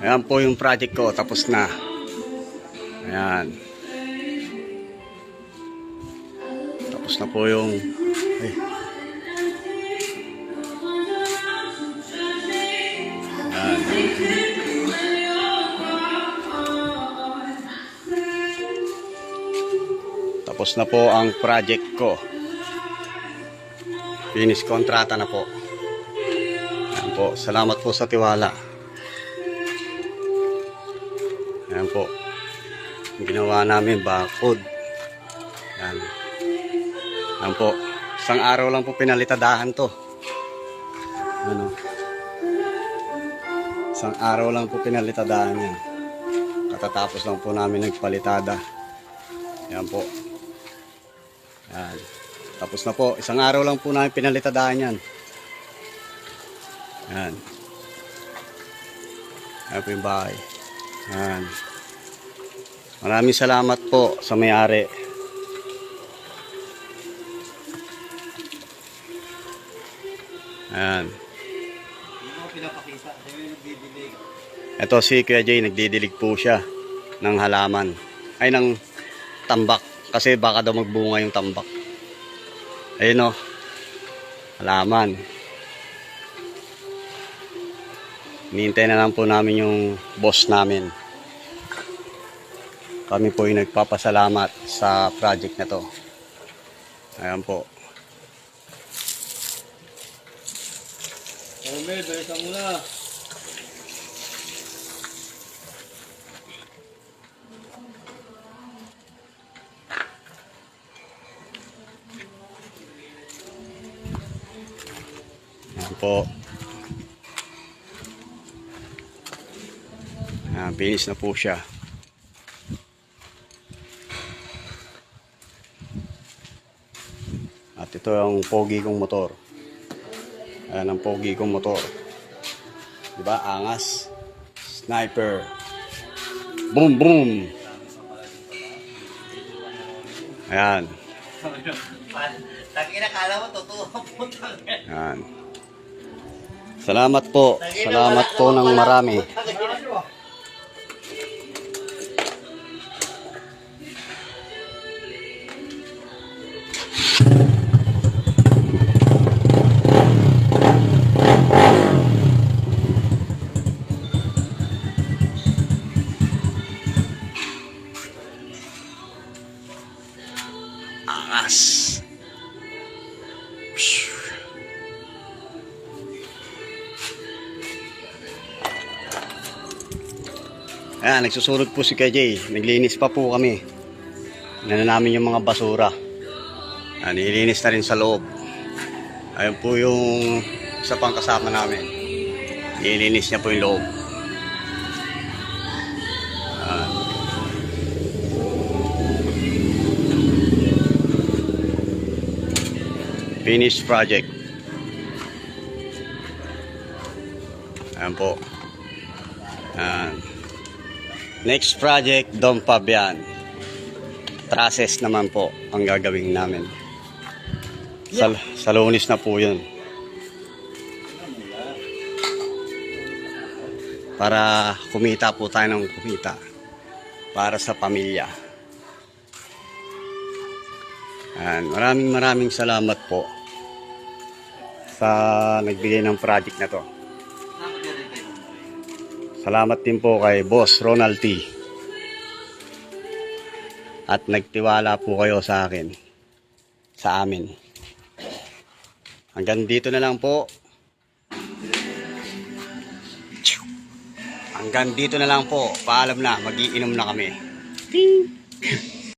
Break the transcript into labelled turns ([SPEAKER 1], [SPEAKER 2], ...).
[SPEAKER 1] Ayan po yung project ko, tapos na. Ayan. Tapos na po yung... Ay. Ayan. Tapos na po ang project ko. Finish kontrata na po. Ayan po. Salamat po sa tiwala. Ayan po. Ginawa namin bakod. Ayan. Ayan po. Isang araw lang po pinalitadahan to. Ano? Isang araw lang po pinalitadahan yan. Katatapos lang po namin nagpalitada. Ayan po. Ayan. Tapos na po. Isang araw lang po namin pinalitadahan yan. Ayan. Ayan po yung bahay. Ayan. Maraming salamat po sa may-ari. Ayan. Ito si Kuya Jay, nagdidilig po siya ng halaman. Ay, ng tambak. Kasi baka daw magbunga yung tambak. Ayun o. Halaman. Hinihintay na lang po namin yung boss namin. Kami po yung nagpapasalamat sa project na to. Ayan po.
[SPEAKER 2] Omel, balik muna.
[SPEAKER 1] Ayan po. Ayan, finish na po siya. At ito ang pogi kong motor. Ayan ang pogi kong motor. Diba? Angas. Sniper. Boom, boom. Ayan.
[SPEAKER 2] Taki na kala mo, totoo po.
[SPEAKER 1] Ayan. Salamat po. Salamat po ng marami. Angas. Ayan, nagsusurod po si KJ. Naglinis pa po kami. Inano namin yung mga basura. Ayan, nilinis na rin sa loob. Ayan po yung isa pang kasama namin. Nilinis niya po yung loob. Ayan. Finish project. Ayan po. Ayan. Next project, Dom Fabian. Trusses naman po ang gagawin namin. Sa Lunes na po yun. Para kumita po tayo ng kumita. Para sa pamilya. Ayan. Maraming salamat po sa nagbigay ng project na to. Salamat din po kay Boss Ronald T. At nagtiwala po kayo sa akin. Sa amin. Hanggang dito na lang po. Hanggang dito na lang po. Paalam na. Mag-iinom na kami.